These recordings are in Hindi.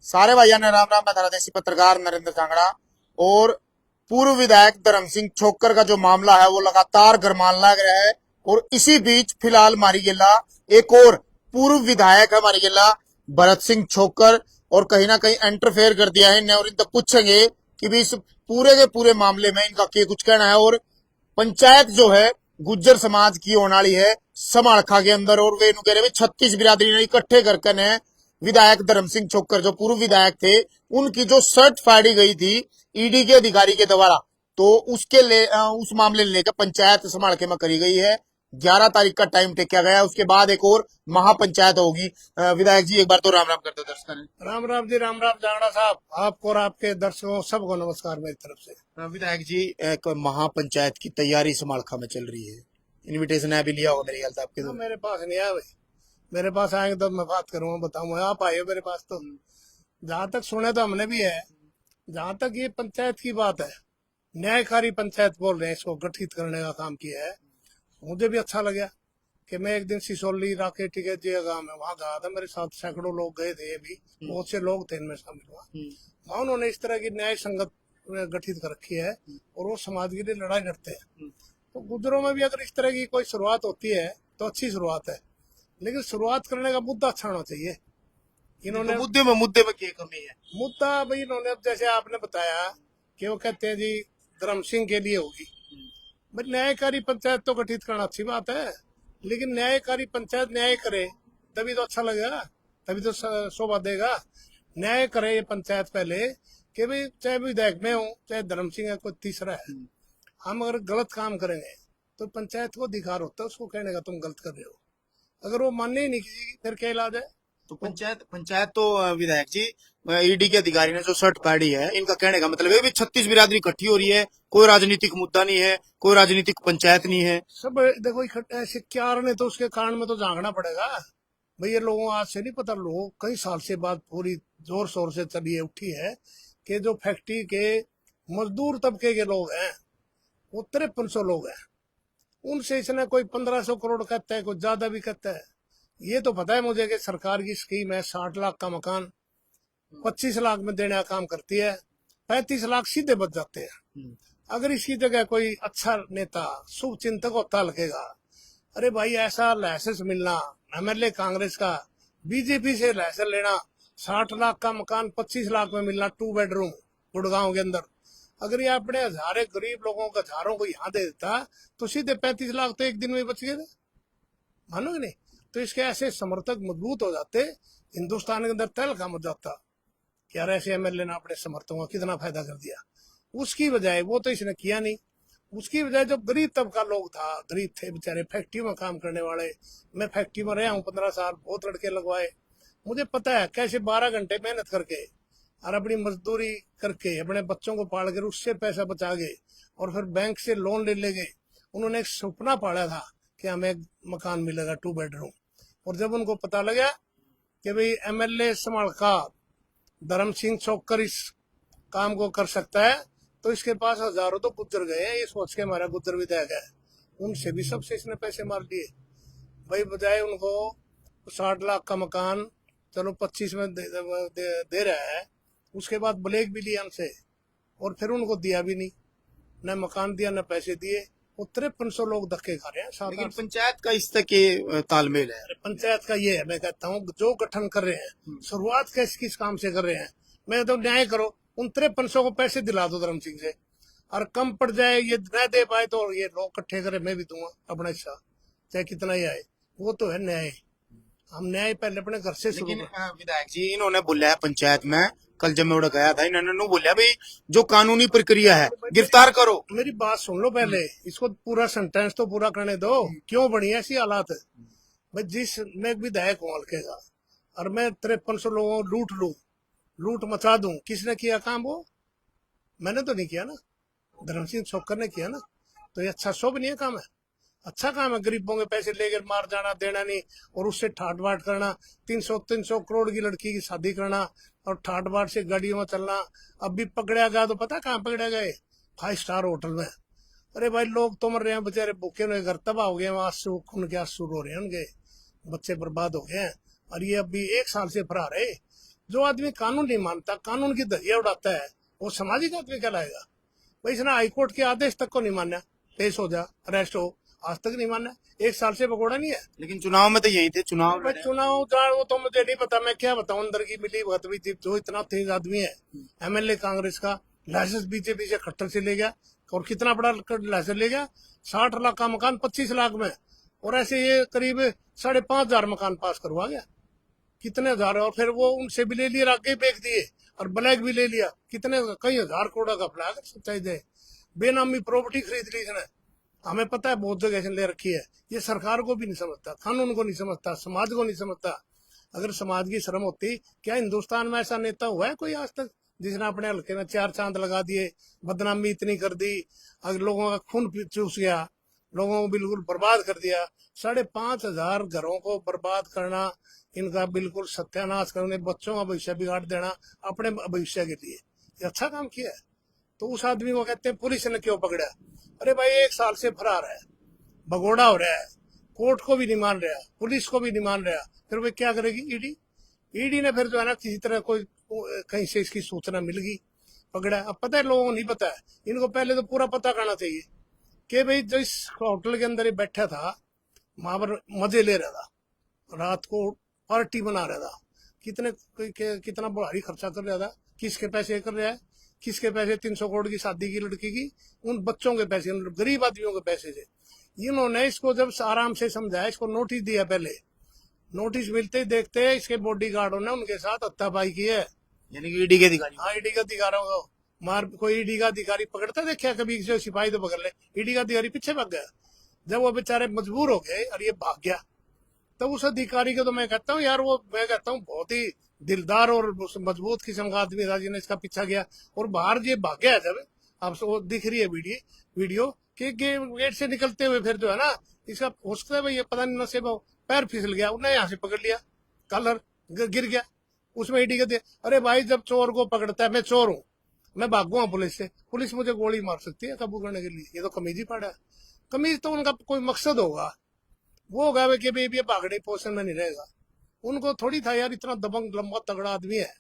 सारे भाइयों ने राम राम। मैं थारा देसी पत्रकार नरेंद्र जांगड़ा। और पूर्व विधायक धर्म सिंह छोक्कर का जो मामला है वो लगातार गरमाने लग रहा है। और इसी बीच फिलहाल मारी गिला एक और पूर्व विधायक है मारी गिला भरत सिंह छोक्कर, और कहीं ना कहीं इंटरफेयर कर दिया है इन्हें। और इनसे पूछेंगे कि भी इस पूरे के पूरे मामले में इनका क्या कुछ कहना है। और पंचायत जो है गुज्जर समाज की होने वाली है समालखा के अंदर, और वे कह रहे 36 बिरादरी ने इकट्ठे करके ने विधायक धर्म सिंह छोक्कर जो पूर्व विधायक थे उनकी जो शर्ट फाड़ी गई थी ईडी के अधिकारी के द्वारा, तो उस मामले ने लेकर पंचायत समालखे में करी गई है। 11 तारीख का टाइम टेका गया है। उसके बाद एक और महापंचायत होगी। विधायक जी एक बार तो राम राम करते दर्शक। राम राम जी, राम राम जांगड़ा साहब। आपको और आपके दर्शकों सबको नमस्कार मेरी तरफ से। विधायक जी एक महापंचायत की तैयारी समालखा में चल रही है। इनविटेशन है भी लिया होगा मेरे ख्याल से आपके। मेरे पास नहीं आया भाई, मेरे पास आएंगे तो मैं बात करूंगा, बताऊंगा। आप आइए मेरे पास। तो जहां तक सुने तो हमने भी है, जहां तक ये पंचायत की बात है, न्यायकारी पंचायत बोल रहे हैं, इसको गठित करने का काम किया है। मुझे भी अच्छा लगा कि मैं एक दिन सिसोली राकेटी के जे गांव में वहां गया था। मेरे साथ सैकड़ों लोग गए थे, ये भी बहुत से लोग थे, इनमें शामिल हुआ। वहां उन्होंने इस तरह की न्याय संगत गठित कर रखी है और वो समाज के लिए लड़ाई लड़ते हैं। तो गुजरों में भी अगर इस तरह की कोई शुरुआत होती है तो अच्छी शुरुआत है, लेकिन शुरुआत करने का मुद्दा अच्छा होना चाहिए। इन्होंने तो मुद्दे में क्या कमी है? मुद्दा भाई, इन्होंने अब जैसे आपने बताया कि वो कहते हैं जी धर्म सिंह के लिए होगी। भाई न्यायकारी पंचायत तो गठित करना अच्छी बात है, लेकिन न्यायकारी पंचायत न्याय करे तभी तो अच्छा लगेगा, तभी तो शोभा देगा। न्याय करे ये पंचायत पहले कि भाई चाहे विधायक में हूँ चाहे धर्म सिंह है कोई तीसरा है, हम अगर गलत काम करेंगे तो पंचायत को अधिकार होता है उसको कहने का तुम गलत कर रहे हो। अगर वो मानने ही नहीं किसी की, फिर क्या इलाज है? तो पंचायत तो विधायक जी ईडी के अधिकारी ने जो शर्ट फाड़ी है इनका कहने का मतलब है भी 36 बिरादरी इकट्ठी हो रही है, कोई राजनीतिक मुद्दा नहीं है, कोई राजनीतिक पंचायत नहीं है। सब देखो ऐसे क्या ने तो उसके कारण में तो झांकना पड़ेगा भाई। ये लोगों आज से नहीं पता, लोग कई साल से बात पूरी जोर शोर से चली है, उठी है कि जो फैक्ट्री के मजदूर तबके के लोग हैं वो 5300 लोग हैं, उनसे इसने कोई 1500 करोड़ कहता है, कोई ज्यादा भी कहता है। ये तो पता है मुझे कि सरकार की स्कीम है 60 लाख का मकान 25 लाख में देने का काम करती है, 35 लाख सीधे बच जाते हैं। अगर इसकी जगह कोई अच्छा नेता शुभ चिंतक होता लगेगा, अरे भाई ऐसा लाइसेंस मिलना एमएलए कांग्रेस का, बीजेपी से लाइसेंस लेना, 60 लाख का मकान 25 लाख में मिलना 2 बेडरूम गुड़गांव के अंदर, अगर ये अपने हजारे गरीब लोगों को हजारों को यहाँ दे देता तो सीधे 35 लाख तो एक दिन में बच गए थे, मानोगे नहीं? तो इसके ऐसे समर्थक मजबूत हो जाते, हिंदुस्तान के अंदर तहलका मच जाता कि यार ऐसे एमएलए ने अपने समर्थकों का कितना फायदा कर दिया। उसकी बजाय वो तो इसने किया नहीं, उसकी बजाय जो गरीब तबका लोग था, गरीब थे बेचारे, फैक्ट्री में काम करने वाले। मैं फैक्ट्री में रहा हूँ 15 साल, बहुत लड़के लगवाए, मुझे पता है कैसे 12 घंटे मेहनत करके और अपनी मजदूरी करके अपने बच्चों को पाल कर उससे पैसा बचा गए और फिर बैंक से लोन ले गए। उन्होंने एक सपना पाला था कि हमें एक मकान मिलेगा 2 बेडरूम, और जब उनको पता लगा कि भाई एमएलए समालखा धर्म सिंह छोक्कर इस काम को कर सकता है तो इसके पास हजारों तो गुजर गए हैं, ये सोच के हमारा गुजर विधायक है, उनसे भी सबसे इसने पैसे मार लिए। भाई बजाय उनको 60 लाख का मकान चलो 25 में दे रहा है, उसके बाद ब्लैक भी लिया हमसे और फिर उनको दिया भी नहीं, न मकान दिया न पैसे दिए। वो 5300 लोग धक्के खा रहे हैं। लेकिन पंचायत का इस तक के तालमेल है। पंचायत का ये है, मैं कहता हूँ जो गठन कर रहे हैं शुरुआत किस किस काम से कर रहे हैं। मैं तो न्याय करो, उन 5300 को पैसे दिला दो धर्म सिंह से, और कम पड़ जाए ये न दे पाए तो ये लोग इकट्ठे करे, मैं भी दूंगा अपना हिस्सा चाहे कितना ही आए। वो तो है न्याय, हम न्याय पहले अपने घर से शुरू। लेकिन विधायक जी इन्होंने बोला है पंचायत में, कल जब मैं उड़ा गया था इन्होंने बोला भाई जो कानूनी प्रक्रिया है गिरफ्तार करो। मेरी बात सुन लो पहले, इसको पूरा सेंटेंस तो पूरा करने दो। क्यों बनी ऐसी हालात? भाई जिस मैं विधायक हूँ हल्के का और मैं 5300 लोगों को लूट मचा दूं, किसने किया काम? वो मैंने तो नहीं किया ना, धर्म सिंह छोक्कर ने किया ना। तो ये अच्छा शुभ नहीं है काम है? अच्छा काम है गरीबों के पैसे लेकर मार जाना, देना नहीं और उससे ठाट बाट करना, 300 करोड़ की लड़की की शादी करना और ठाट बाट से गाड़ियों में चलना। अब भी पकड़ा गया तो पता कहाँ पकड़ा गए? 5 स्टार होटल में। अरे भाई लोग तो मर रहे हैं बेचारे, भूखे हुए, घर तबाह हो गए, आंसू खून के आंसू रो रहे हैं, उनके बच्चे बर्बाद हो गए हैं और ये अभी 1 साल से फरार है। जो आदमी कानून नहीं मानता, कानून की धज्जियां उड़ाता है, वो सामाजिक आदमी कहलाएगा? भाई इसने हाईकोर्ट के आदेश तक को नहीं माना, पेश हो जा, अरेस्ट हो, आज तक नहीं माना। 1 साल से भगोड़ा नहीं है। लेकिन चुनाव में तो यही थे, चुनाव भाई लड़े। चुनाव जान वो तो मुझे नहीं पता, मैं क्या बताऊं अंदर की मिली भगत भी थी। जो इतना तेज आदमी है, एमएलए कांग्रेस का, लाइसेंस बीजेपी से खट्टर से ले गया, और कितना बड़ा लाइसेंस ले गया, 60 लाख का मकान 25 लाख में, और ऐसे ये करीब 5,500 मकान पास करवा गया, कितने हजार, और फिर वो उनसे भी ले लिया, आगे बेच दिए, और ब्लैक भी ले लिया, कितने कई हजार करोड़ का फ्लैग सच्चाई दे, बेनामी प्रॉपर्टी खरीद ली इसने। हमें पता है बहुत जगह से ले रखी है। ये सरकार को भी नहीं समझता, कानून को नहीं समझता, समाज को नहीं समझता। अगर समाज की शर्म होती, क्या हिंदुस्तान में ऐसा नेता हुआ है कोई आज तक जिसने अपने हल्के में 4 चांद लगा दिए, बदनामी इतनी कर दी, अगर लोगों का खून चूस गया, लोगों को बिल्कुल बर्बाद कर दिया। 5,500 घरों को बर्बाद करना, इनका बिल्कुल सत्यानाश करने, बच्चों का भविष्य बिगाड़ देना अपने भविष्य के लिए, ये अच्छा काम किया है। तो उस आदमी को कहते हैं पुलिस ने क्यों पकड़ा? अरे भाई 1 साल से फरार है, भगोड़ा हो रहा है, कोर्ट को भी नहीं मान रहा, पुलिस को भी नहीं मान रहा, फिर वे क्या करेगी? ईडी ने फिर जो है ना किसी तरह कोई कहीं से इसकी सूचना मिल गई, पकड़ा। अब पता है लोगों को नहीं पता है, इनको पहले तो पूरा पता करना चाहिए कि भाई जो इस होटल के अंदर ही बैठा था, वहां पर मजे ले रहा था, रात को पार्टी बना रहा था, कितना भारी खर्चा कर रहा था, किसके पैसे कर रहा है, किसके पैसे? 300 करोड़ की शादी की लड़की की, उन बच्चों के पैसे, गरीब आदमियों के पैसे से। इन्होंने इसको जब आराम से समझाया, इसको नोटिस दिया, पहले नोटिस मिलते ही देखते इसके बॉडीगार्डों ने उनके साथ हत्यापाई की है। यानी कि ईडी के अधिकारी। हाँ, ईडी का अधिकारियों को मार, कोई ईडी का अधिकारी पकड़ता देखा कभी? जो सिपाही तो पकड़ ले, ईडी का अधिकारी पीछे भाग गया। जब वो बेचारे मजबूर हो गए और ये भाग गया, तो उस अधिकारी को तो मैं कहता हूँ यार, वो मैं कहता हूँ बहुत ही दिलदार और मजबूत किस्म का आदमी था जिन्हें इसका पीछा किया, और बाहर ये भाग गया। जब आपसे वो दिख रही है वीडियो कि गेट से निकलते हुए फिर जो है ना, इसका हो सकता है भाई ये पता नहीं नशे में पैर फिसल गया, उन्हें यहाँ से पकड़ लिया, कलर गिर गया, उसमें ईडी का दिया। अरे भाई जब चोर को पकड़ता है, मैं चोर हूँ, मैं भागूंगा पुलिस से, पुलिस मुझे गोली मार सकती है काबू करने के लिए? ये तो कमीज ही पड़ा है। कमीज तो उनका कोई मकसद होगा, वो होगा कि भाई ये भागने पोषण में नहीं रहेगा। उनको थोड़ी था यार, इतना दबंग लंबा तगड़ा आदमी है,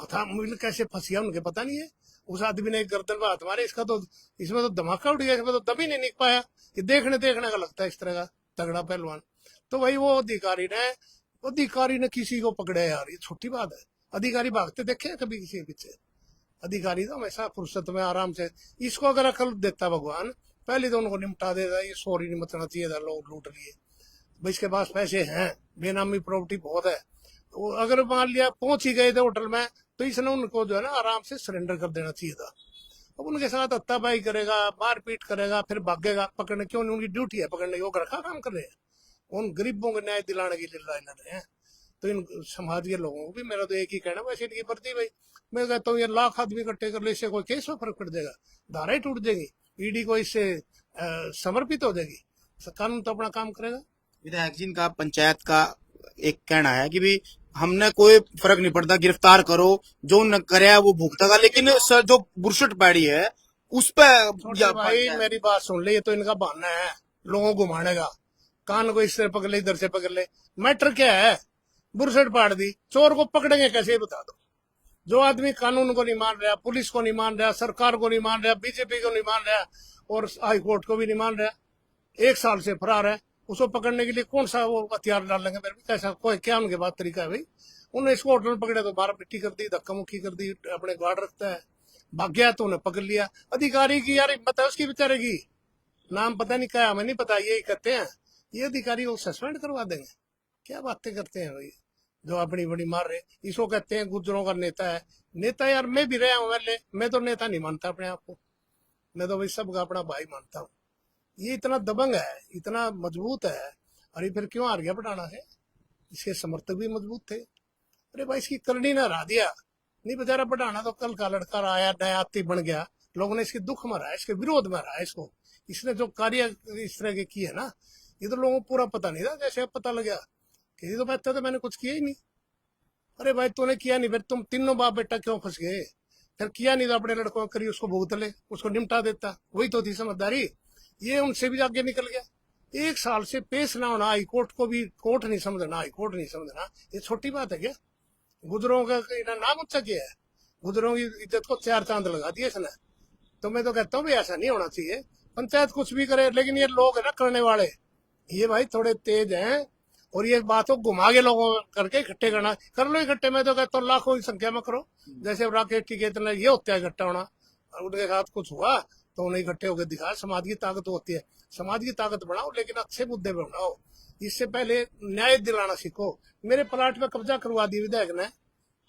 था मिल कैसे फंस गया उनके पता नहीं है। उस आदमी ने एक गर्दन में हाथ मारे, इसका तो इसमें तो धमाका उठ गया, इसमें तो दम ही नहीं निक पाया। ये देखने देखने का लगता है इस तरह का तगड़ा पहलवान। तो भाई वो अधिकारी ने किसी को पकड़ा यार, ये छोटी बात है। अधिकारी भागते देखे कभी किसी के पीछे? अधिकारी तो हमेशा फुर्सत में आराम से, इसको अगर अकल देता भगवान, पहले तो उनको निपटा देता, ये सॉरी नहीं मचना चाहिए था, लोग लूट लिए। भाई इसके पास पैसे हैं, बेनामी प्रॉपर्टी बहुत है, तो अगर मान लिया पहुंच ही गए थे होटल में, तो इसने उनको जो है ना आराम से सरेंडर कर देना चाहिए था। अब उनके साथ हत्यापाई करेगा, मारपीट करेगा, फिर भागेगा, पकड़ने क्यों नहीं? उनकी ड्यूटी है पकड़ने की, वो घर का काम कर रहे हैं, उन गरीबों को न्याय दिलाने के लिए लड़ रहे हैं। तो इन समाज के लोगों को भी मेरा तो एक ही कहना, वैसे इनकी प्रति भाई मैं कहता हूँ ये लाख आदमी इकट्ठे कर ले, इससे कोई केस में फर्क पड़ जाएगा? धारा ही टूट जाएगी, ईडी को इससे समर्पित हो जाएगी, कानून तो अपना काम करेगा। विधायक जी का पंचायत का एक कहना है कि भी हमने कोई फर्क नहीं पड़ता, गिरफ्तार करो, जो न करे वो भुगतेगा, लेकिन सर जो बुरसट पैड़ी है उस पर भाई मेरी बात सुन ले, ये तो इनका बहाना है लोगों को घुमाने का, कान को इससे पकड़ ले, इधर से पकड़ ले। मैटर क्या है? बुरसट पाड़ दी, चोर को पकड़ेंगे कैसे ये बता दो? जो आदमी कानून को नहीं मान रहा, पुलिस को नहीं मान रहा, सरकार को नहीं मान रहा, बीजेपी को नहीं मान रहा, और हाईकोर्ट को भी नहीं मान रहा, 1 साल से फरार है, उसको पकड़ने के लिए कौन सा वो हथियार डालेंगे? मेरे कैसा कोई क्या उनके पास तरीका है भाई? उन्हें इसको होटल में पकड़े तो मारा पिट्टी कर दी, धक्का मुक्की कर दी, अपने गार्ड रखता है, भाग गया तो उन्हें पकड़ लिया। अधिकारी की यार हिम्मत है उसकी बेचारे की, नाम पता नहीं क्या, हमें नहीं पता, यही कहते हैं ये अधिकारी को सस्पेंड करवा देंगे। क्या बातें करते हैं भाई, जो अपनी बड़ी मार रहे। इसको कहते हैं गुजरों का नेता है। नेता यार मैं भी रहा हूं, मैं तो नेता नहीं मानता अपने आप को, मैं तो भाई सबका अपना भाई मानता हूँ। ये इतना दबंग है, इतना मजबूत है, अरे फिर क्यों हार गया पटाना से? इसके समर्थक भी मजबूत थे। अरे भाई इसकी करनी ना हरा दिया, नहीं बेचारा पटाना तो कल का लड़का आया, नया आती बन गया, लोगों ने इसके दुख में रहा, इसके विरोध में रहा, इसको इसने जो कार्य इस तरह के किए ना, ये तो लोगों को पूरा पता नहीं था। जैसे अब पता लगा कि तो कहता था मैंने कुछ किया ही नहीं। अरे भाई तूने किया नहीं, फिर तुम तीनों बाप बेटा क्यों फंस गए? फिर किया नहीं तो अपने लड़कों करी, उसको भुगत ले, उसको निपटा देता, वही तो थी समझदारी। ये उनसे भी आगे निकल गया। 1 साल से पेश ना होना, हाईकोर्ट को भी कोर्ट नहीं समझना, हाईकोर्ट नहीं समझना, ये छोटी बात है क्या? गुजरों का इन्हें नाम ऊंचा किया है, गुजरों की इज्जत को चार चांद लगा दिए इसने। तो मैं तो कहता हूँ भी ऐसा नहीं होना चाहिए। पंचायत कुछ भी करे, लेकिन ये लोग है ना करने वाले, ये भाई थोड़े तेज हैं, और ये बातों को घुमा के लोगों करके इकट्ठे करना, कर लो इकट्ठे। मैं तो कहता हूँ लाखों की संख्या में करो, जैसे अब राकेश टिकैत ने ये होता है इकट्ठा होना, और उनके साथ कुछ हुआ तो उन्हें इकट्ठे होकर दिखा। समाज की ताकत होती है, समाज की ताकत बढ़ाओ, लेकिन अच्छे मुद्दे पे बढ़ाओ। इससे पहले न्याय दिलाना सीखो। मेरे प्लाट पे कब्जा करवा दी विधायक ने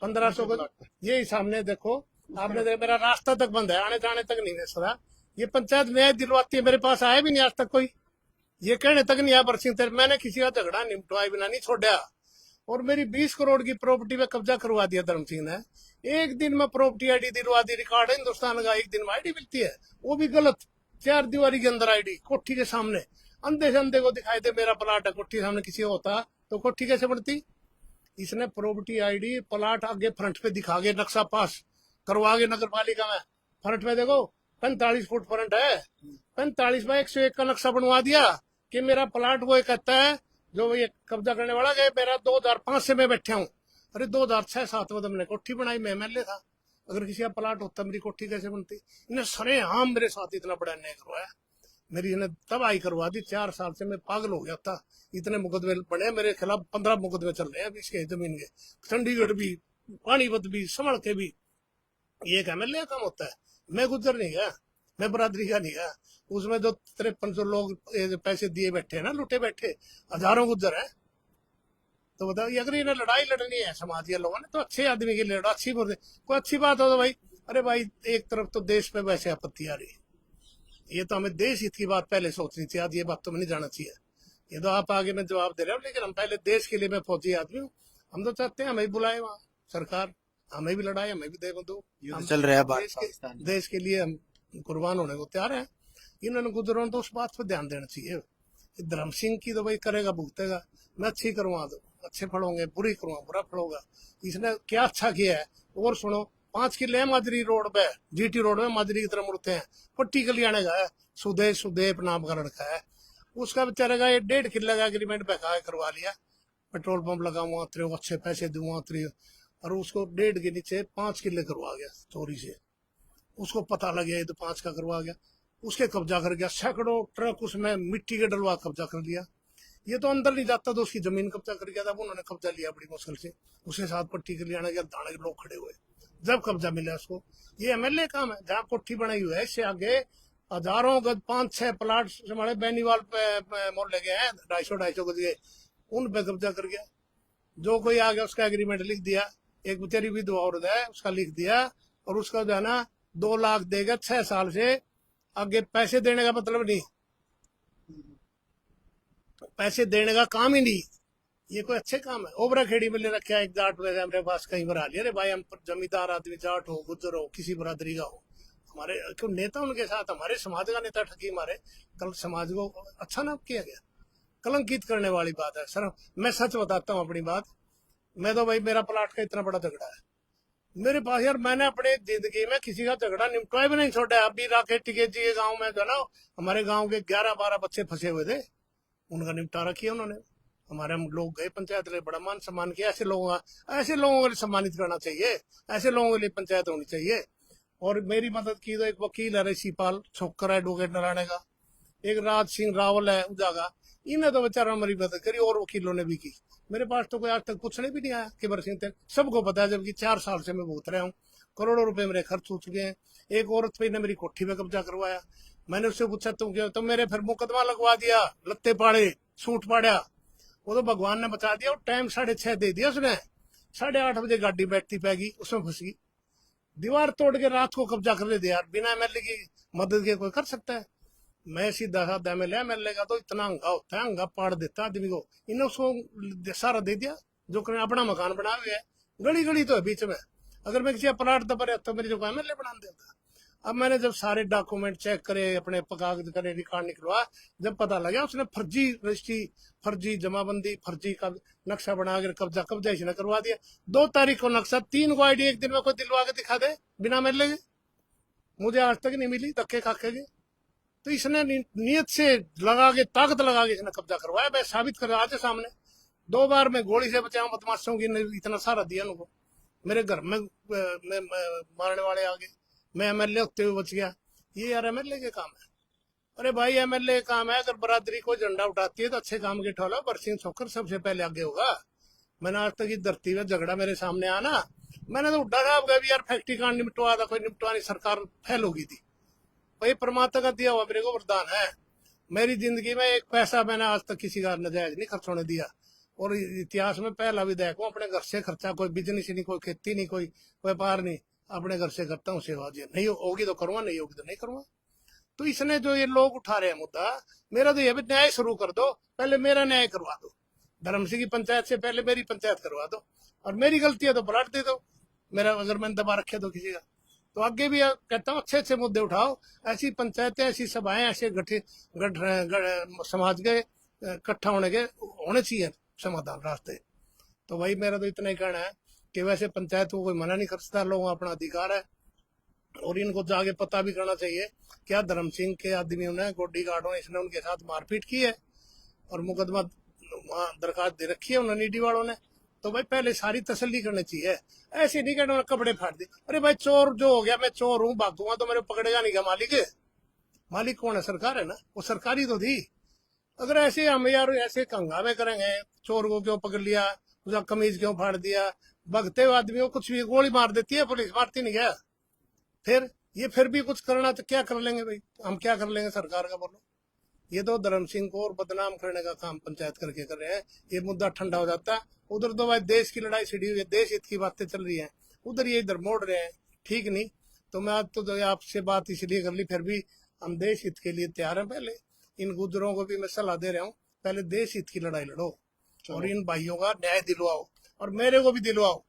1500 गज, ये सामने देखो आपने देखा, मेरा रास्ता तक बंद है, आने जाने तक नहीं है सदा। ये पंचायत न्याय दिलवाती है, मेरे पास आया भी नहीं आज तक कोई, ये कहने तक नहीं आया बरसिंह तेरे, मैंने किसी का झगड़ा निपटवाए बिना नहीं छोड़ा। और मेरी 20 करोड़ की प्रॉपर्टी पे कब्जा करवा दिया धर्म सिंह ने। एक दिन में प्रॉपर्टी आईडी दिलवा दी, रिकॉर्ड है हिंदुस्तान का, एक दिन में आईडी मिलती है, वो भी गलत, 4 दीवारी के अंदर आईडी, कोठी के सामने। अंधे से अंधे को दिखाई दे मेरा प्लाट है, कोठी सामने किसी का होता तो कोठी कैसे बनती। इसने प्रॉपर्टी आईडी प्लाट आगे फ्रंट पे दिखा के नक्शा पास करवा के नगर पालिका में, फ्रंट पे देखो 45 फुट फ्रंट है, 45 में 101 का नक्शा बनवा दिया कि मेरा प्लाट। वो कहता है जो ये कब्जा करने वाला कि मेरा 2005 से मैं बैठा हूँ। अरे 2006-07 में तुमने कोठी बनाई, मैं एमएलए था, अगर किसी का प्लाट होता मेरी कोठी कैसे बनती। इन्हें सरेआम मेरे साथ इतना बड़ा अन्याय करवाया, मेरी इन्हें तबाही करवा दी। 4 साल से मैं पागल हो गया था, इतने मुकदमे बने मेरे खिलाफ, 15 मुकदमे चल रहे हैं अभी इसके जमीन के, चंडीगढ़ भी, पानीपत भी, समड़ के भी। ये एक एमएलए काम होता है। मैं गुजर नहीं गया, मैं बरादरी का नहीं गया, उसमें जो 5300 लोग पैसे दिए बैठे हैं ना, लुटे बैठे, हजारों गुजर है। तो बताओ, अगर इन्हें लड़ाई लड़नी है समाज के लोगों ने तो अच्छे आदमी के लिए लड़ो, अच्छी कोई अच्छी बात हो तो भाई। अरे भाई एक तरफ तो देश पे वैसे आपत्ति आ रही है, ये तो हमें देश हित की बात पहले सोचनी चाहिए, आज ये बात तो नहीं जाना चाहिए। ये तो आप आगे में जवाब दे रहे हो, लेकिन हम पहले देश के लिए, मैं फौजी आदमी हूँ, हम तो चाहते हैं हमें भी बुलाए वहाँ सरकार, हमें भी लड़ाए, हमें भी दे दो। युद्ध चल रहा है देश के लिए हम कुर्बान होने को तैयार हैं। इन्होंने गुजरों तो उस बात पर ध्यान देना चाहिए। धर्म सिंह की तो भाई करेगा भुगतेगा, मैं अच्छी करवा दो अच्छे फल होंगे, बुरी करूंगा बुरा फल होगा। इसने क्या अच्छा किया है और सुनो, 5 किले माजरी रोड पे, जीटी रोड में माजरी की तरफ मुड़ते हैं, पट्टी कल्याणे का है, सुदेश नाम का लड़का है, उसका बेचारे का ये 1.5 किले का एग्रीमेंट बैठा करवा लिया, पेट्रोल पंप लगाऊंगा तेरे को अच्छे पैसे दूंगा तेरे, और उसको 1.5 के नीचे 5 किले करवा गया चोरी से। उसको पता लग गया ये तो 5 का करवा गया, उसके कब्जा कर गया, सैकड़ों ट्रक उसमें मिट्टी के डलवा कब्जा कर लिया। ये तो अंदर नहीं जाता तो उसकी जमीन कब्जा कर गया था, उन्होंने कब्जा लिया बड़ी मुश्किल से, उसके साथ पट्टी के लिए आने के दाने के लोग खड़े हुए, जब कब्जा मिला उसको। ये एमएलए काम है, जहाँ कोठी बनाई हुई है इससे आगे हजारों गज 5-6 प्लाट हमारे बैनीवाल पे मोहल्ले के हैं, 250 गज के, उन पे कब्जा कर गया। जो कोई आ गया उसका एग्रीमेंट लिख दिया, एक बेचारी विधवा औरत है उसका लिख दिया, और उसका जो है ना 2 लाख देगा 6 साल से, आगे पैसे देने का मतलब नहीं, पैसे देने का काम ही नहीं। ये कोई अच्छे काम है। ओबरा खेड़ी में ले रखा है एक जाट वगैरह मेरे पास कई बार आ लिया, अरे भाई हम जमींदार आदमी, जाट हो गुजर हो किसी बरादरी का हो, हमारे क्यों नेता उनके साथ, हमारे समाज का नेता ठगी मारे, कल समाज को अच्छा ना किया गया, कलंकित करने वाली बात है सर। मैं सच बताता हूँ अपनी बात, मैं तो भाई मेरा प्लाट का इतना बड़ा झगड़ा है मेरे पास यार, मैंने अपने जिंदगी में किसी का झगड़ा निपटाए भी नहीं छोड़ा। अभी राकेश टिकैत जी के गाँव में जो ना, हमारे गाँव के 11-12 बच्चे फंसे हुए थे, उनका निपटारा किया उन्होंने। हमारे हम लोग गए पंचायत ले, बड़ा मान सम्मान किया। ऐसे लोगों को लिए सम्मानित करना चाहिए, ऐसे लोगों के लिए पंचायत होनी चाहिए। और मेरी मदद की तो एक वकील है ऋषिपाल छोकर एडवोकेट नराने का, एक राज सिंह रावल है उजागा, इन्हें तो बेचारा हमारी मदद करी, और वकीलों ने भी की। मेरे पास तो कोई आज तक पूछने भी नहीं आया कि बरसिंह तक, सबको पता है, जबकि 4 साल से मैं भुगत रहा हूँ, करोड़ों रुपए मेरे खर्च हो चुके हैं। एक औरत पे ने मेरी कोठी में कब्जा करवाया, मैंने उससे पूछा तुम क्या, तो मेरे फिर मुकदमा लगवा दिया, लत्ते पाड़े, सूट पाड़ा, वो तो भगवान ने बचा दिया। और टाइम 6:30 दे दिया उसने, 8:30 बजे गाड़ी बैठती पैगी, उसमें फंस गई, दीवार तोड़ के रात को कब्जा कर ले दिया यार, बिना एमएलए की मदद के कोई कर सकता है। मैं सीधा साधा एमएलए का तो इतना हंगा होता है, हंगा पाड़ देता आदमी को। इन्हें उसको सारा दे दिया, जो अपना मकान बना हुआ है, गली गली तो है बीच में, अगर मैं किसी प्लाट दबा तो मेरी जो एमएलए बना देता। अब मैंने जब सारे डॉक्यूमेंट चेक करे, अपने कागज करे, रिकॉर्ड निकलवा, जब पता लगा उसने फर्जी रजिस्ट्री, फर्जी जमाबंदी, फर्जी का नक्शा बना कर कब्जा इसने करवा दिया। 2 तारीख को नक्शा, 3 को आईडी एक दिन में कोई दिलवा के दिखा दे बिना मेले के, मुझे आज तक नहीं मिली, धक्के खाके के। तो इसने नियत से लगा के, ताकत लगा के इसने कब्जा करवाया। मैं साबित कर आज सामने 2 बार मैं गोली से बचाऊं बदमाशों की, इतना सारा दिया उनको। मेरे घर में मारने वाले आ गए, मैं एमएलए होते हुए बच गया। ये यार एमएलए के काम है? अरे भाई एमएलए काम है, अगर बरादरी को झंडा उठाती है तो अच्छे काम की ठोला। बरसिंह छोकर सबसे पहले आगे होगा। मैंने आज तक इस धरती में झगड़ा मेरे सामने आना, मैंने तो उड्डा साहब गए भी यार फैक्ट्री कांड निपटवा था, कोई निपटवा नहीं, सरकार फेल होगी थी। भाई परमात्मा का दिया हुआ मेरे को वरदान है। मेरी जिंदगी में एक पैसा मैंने आज तक किसी का नाजायज नहीं खर्च होने दिया। और इतिहास में पहला विधायक हूँ, अपने घर से खर्चा, कोई बिजनेस नहीं, कोई खेती नहीं, कोई व्यापार नहीं, अपने घर से करता हूँ सेवा जी। नहीं होगी तो करूंगा, नहीं होगी तो नहीं करूंगा। तो इसने जो ये लोग उठा रहे हैं मुद्दा, मेरा तो ये भी न्याय शुरू कर दो, पहले मेरा न्याय करवा दो। धर्म सिंह की पंचायत से पहले मेरी पंचायत करवा दो, और मेरी गलती है तो पलट दे दो, मेरा अगर मैंने दबा रखे तो किसी का। तो आगे भी कहता हूँ अच्छे अच्छे मुद्दे उठाओ। ऐसी पंचायतें, ऐसी सभाएं, ऐसे समाज के इकट्ठा होने चाहिए समाधान रास्ते। तो भाई मेरा तो इतना ही कहना है कि वैसे पंचायत को कोई मना नहीं कर सकता, लोगों का अपना अधिकार है। और इनको जाके पता भी करना चाहिए क्या धर्म सिंह के आदमियों ने, गोडी गार्डों ने, इसने उनके साथ मारपीट की है और मुकदमा दरखास्त दे रखी है उन्होंने, ईडी वालों ने। तो भाई पहले सारी तसल्ली करनी चाहिए, ऐसे नहीं कहना कपड़े फाड़ दे। अरे भाई चोर जो हो गया, मैं चोर हूँ भागूंगा तो मेरे पकड़ेगा नहीं क्या मालिक? मालिक कौन है? सरकार है ना, वो सरकारी तो थी। अगर ऐसे हम यार ऐसे हंगामे करेंगे, चोर को क्यों पकड़ लिया, उसका कमीज क्यों फाड़ दिया, भगते हुए आदमी को कुछ भी गोली मार देती है पुलिस, मारती नहीं क्या? फिर भी कुछ करना तो क्या कर लेंगे भाई, हम क्या कर लेंगे सरकार का, बोलो? ये तो धर्म सिंह को और बदनाम करने का काम पंचायत करके कर रहे हैं। ये मुद्दा ठंडा हो जाता है, उधर तो भाई देश की लड़ाई छिड़ी हुई है, देश हित की बातें चल रही हैं, उधर ये इधर मोड़ रहे हैं, ठीक नहीं। तो मैं आज तो आपसे बात इसलिए कर ली, फिर भी हम देश हित के लिए तैयार हैं। पहले इन गुजरों को भी मैं सलाह दे रहा हूँ, पहले देश हित की लड़ाई लड़ो और इन भाइयों का न्याय दिलवाओ, और मेरे को भी दिलवाओ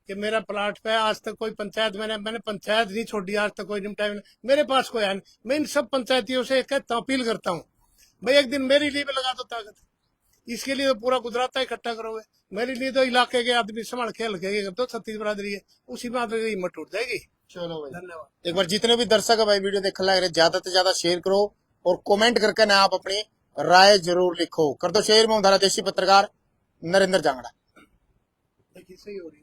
कि मेरा प्लाट पे आज तक कोई पंचायत, मैंने पंचायत नहीं छोड़ी आज तक, कोई निपटाई नहीं, मेरे पास कोई है नहीं। मैं इन सब पंचायतियों से कहता हूँ, अपील करता हूँ, भाई एक दिन मेरे लिए भी लगा दो ताकत। इसके लिए तो पूरा गुजरात इकट्ठा करोगे, मेरे लिए तो इलाके के आदमी संभाल के हल्के कर दो, छत्तीस बरादरी है, उसी में आदमी की हिम्मत टूट जाएगी। चलो भाई, धन्यवाद। एक बार जितने भी दर्शक है भाई वीडियो देखने लग रहे, ज्यादा से ज्यादा शेयर करो और कमेंट करके ना आप अपनी राय जरूर लिखो। कर दो शेयर में। देशी पत्रकार नरेंद्र जांगड़ा। देखिए सही हो रही है।